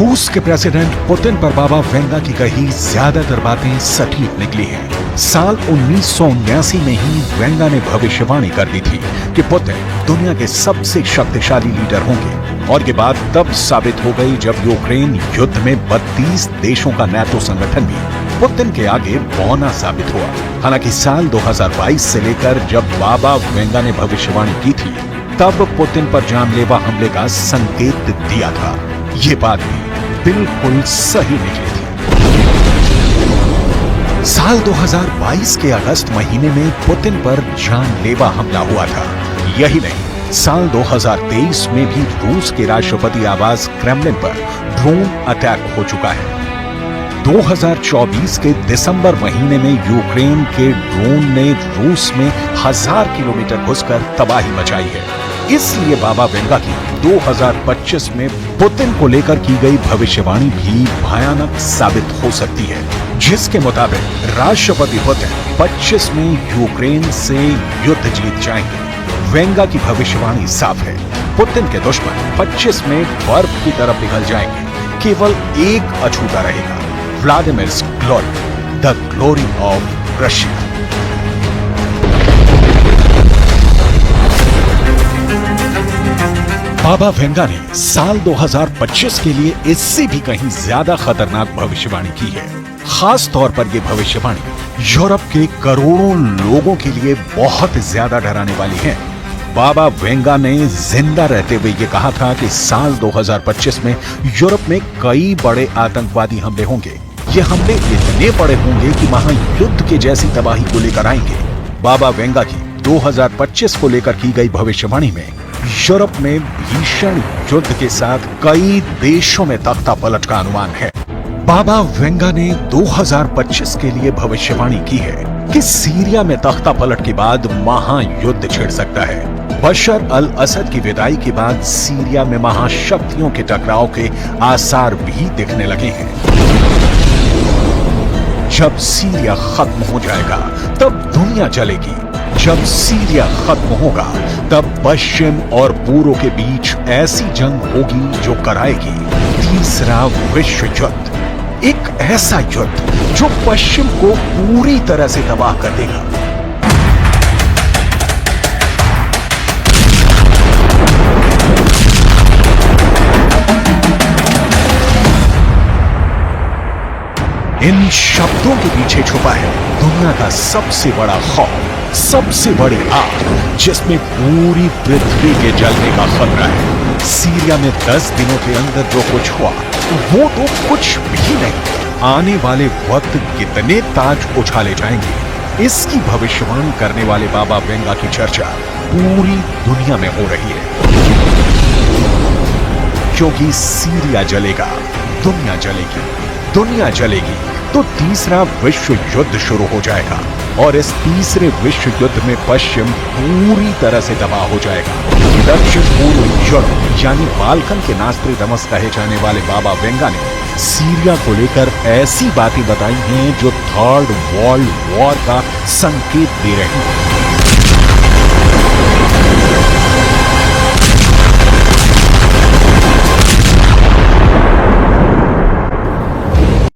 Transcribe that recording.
रूस के president Putin पर बाबा वेंगा की कही ज्यादातर बातें सटीक निकली हैं। साल 1979 में ही वेंगा ने भविष्यवाणी कर दी थी कि पुतिन दुनिया के सबसे शक्तिशाली लीडर होंगे, और ये बात तब साबित हो गई जब यूक्रेन युद्ध में 32 देशों का नेटो संगठन भी पुतिन के आगे बौना साबित हुआ। हालांकि साल 2022 से लेकर जब बाबा वेंगा ने भविष्यवाणी की थी, तब पुतिन पर जानलेवा हमले का संकेत दिया था। ये बात भी बिल्कुल सही निकली थी। साल 2022 के अगस्त महीने में पुतिन पर जानलेवा हमला हुआ था। यही नहीं, साल 2023 में भी रूस के राष्ट्रपति आवास क्रेमलिन पर ड्रोन अटैक हो चुका है। 2024 के दिसंबर महीने में यूक्रेन के ड्रोन ने रूस में 1000 किलोमीटर घुसकर तबाही मचाई है। इसलिए बाबा वेंगा की 2025 में पुतिन को लेकर की गई भविष्यवाणी भी भयानक साबित हो सकती है, जिसके मुताबिक राष्ट्रपति पुतिन 25 में यूक्रेन से युद्ध जीत जाएंगे। वेंगा की भविष्यवाणी साफ है, पुतिन के दुश्मन 25 में बर्फ की तरफ पिघल जाएंगे। केवल एक अछूता रहेगा, Vladimir's glory, the glory of Russia. Baba Vanga ने साल 2025 के लिए इससे भी कहीं ज्यादा खतरनाक भविष्यवाणी की है। खास तौर पर यह भविष्यवाणी यूरोप के करोड़ों लोगों के लिए बहुत ज्यादा डराने वाली है। बाबा वेंगा ने जिंदा रहते हुए ये कहा था कि साल 2025 में यूरोप में कई बड़े आतंकवादी हमले होंगे। ये हमले इतने बड़े होंगे कि वहां युद्ध के जैसी तबाही को लेकर आएंगे। बाबा वेंगा की 2025 को लेकर की गई भविष्यवाणी में यूरोप में भीषण युद्ध के साथ कई देशों में तख्ता पलट का अनुमान है। बाबा वेंगा ने 2025 के लिए भविष्यवाणी की है कि सीरिया में तख्ता पलट के बाद महायुद्ध छिड़ सकता है। बशर अल असद की विदाई के बाद सीरिया में महाशक्तियों के टकराव के आसार भी दिखने लगे हैं। जब सीरिया खत्म हो जाएगा तब दुनिया जलेगी। जब सीरिया खत्म होगा तब पश्चिम और पूर्व के बीच ऐसी जंग होगी जो कराएगी तीसरा विश्व युद्ध। एक ऐसा युद्ध जो पश्चिम को पूरी तरह से तबाह कर देगा। इन शब्दों के पीछे छुपा है दुनिया का सबसे बड़ा खौफ, सबसे बड़ी आग, जिसमें पूरी पृथ्वी के जलने का खतरा है। सीरिया में 10 दिनों के अंदर जो कुछ हुआ वो तो कुछ भी नहीं। आने वाले वक्त कितने ताज उछाले जाएंगे, इसकी भविष्यवाणी करने वाले बाबा वेंगा की चर्चा पूरी दुनिया में हो रही है। क्योंकि सीरिया जलेगा, दुनिया जलेगी। दुनिया जलेगी तो तीसरा विश्व युद्ध शुरू हो जाएगा, और इस तीसरे विश्व युद्ध में पश्चिम पूरी तरह से तबाह हो जाएगा। दक्षिण पूर्व यूरोप यानी बाल्कन के नास्ट्रेडमस कहे जाने वाले बाबा वेंगा ने सीरिया को लेकर ऐसी बातें बताई हैं जो थर्ड वर्ल्ड वॉर का संकेत दे रही हैं।